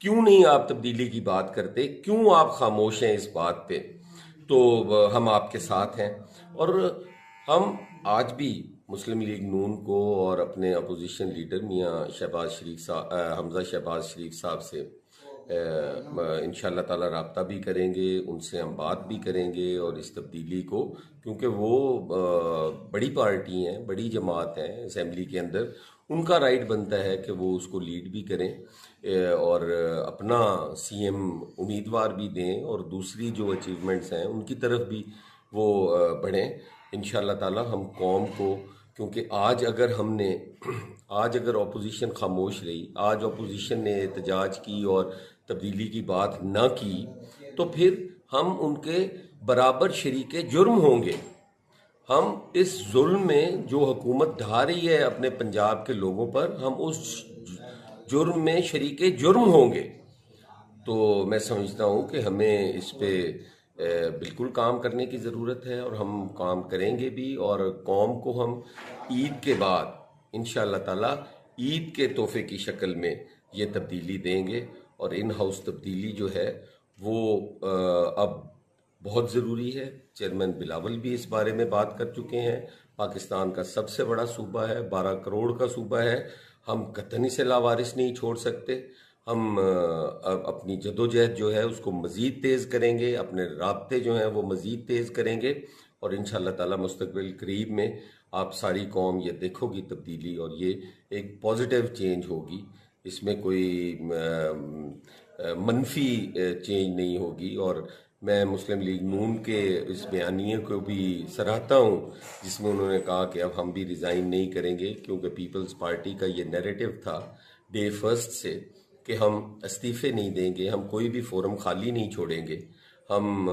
کیوں نہیں آپ تبدیلی کی بات کرتے؟ کیوں آپ خاموش ہیں اس بات پہ؟ تو ہم آپ کے ساتھ ہیں، اور ہم آج بھی مسلم لیگ نون کو اور اپنے اپوزیشن لیڈر میاں شہباز شریف صاحب، حمزہ شہباز شریف صاحب سے ان شاء اللہ تعالیٰ رابطہ بھی کریں گے، ان سے ہم بات بھی کریں گے، اور اس تبدیلی کو، کیونکہ وہ بڑی پارٹی ہیں، بڑی جماعت ہیں اسمبلی کے اندر، ان کا رائٹ بنتا ہے کہ وہ اس کو لیڈ بھی کریں، اور اپنا سی ایم امیدوار بھی دیں، اور دوسری جو اچیومنٹس ہیں ان کی طرف بھی وہ بڑھیں انشاءاللہ تعالی۔ ہم قوم کو، کیونکہ آج اگر اپوزیشن خاموش رہی، آج اپوزیشن نے احتجاج کی اور تبدیلی کی بات نہ کی، تو پھر ہم ان کے برابر شریک جرم ہوں گے۔ ہم اس ظلم میں جو حکومت ڈھا رہی ہے اپنے پنجاب کے لوگوں پر، ہم اس جرم میں شریک جرم ہوں گے۔ تو میں سمجھتا ہوں کہ ہمیں اس پہ بالکل کام کرنے کی ضرورت ہے، اور ہم کام کریں گے بھی، اور قوم کو ہم عید کے بعد انشاءاللہ تعالی عید کے تحفے کی شکل میں یہ تبدیلی دیں گے۔ اور ان ہاؤس تبدیلی جو ہے وہ اب بہت ضروری ہے۔ چیئرمین بلاول بھی اس بارے میں بات کر چکے ہیں۔ پاکستان کا سب سے بڑا صوبہ ہے، 12 کروڑ کا صوبہ ہے، ہم قطعاً اسے لاوارث نہیں چھوڑ سکتے۔ ہم اپنی جدوجہد جو ہے اس کو مزید تیز کریں گے، اپنے رابطے جو ہیں وہ مزید تیز کریں گے، اور انشاءاللہ تعالی مستقبل قریب میں آپ ساری قوم یہ دیکھو گی تبدیلی، اور یہ ایک پازیٹیو چینج ہوگی، اس میں کوئی منفی چینج نہیں ہوگی۔ اور میں مسلم لیگ نون کے اس بیانیے کو بھی سراہتا ہوں، جس میں انہوں نے کہا کہ اب ہم بھی ریزائن نہیں کریں گے، کیونکہ پیپلز پارٹی کا یہ نیریٹو تھا ڈے فرسٹ سے کہ ہم استعفے نہیں دیں گے، ہم کوئی بھی فورم خالی نہیں چھوڑیں گے، ہم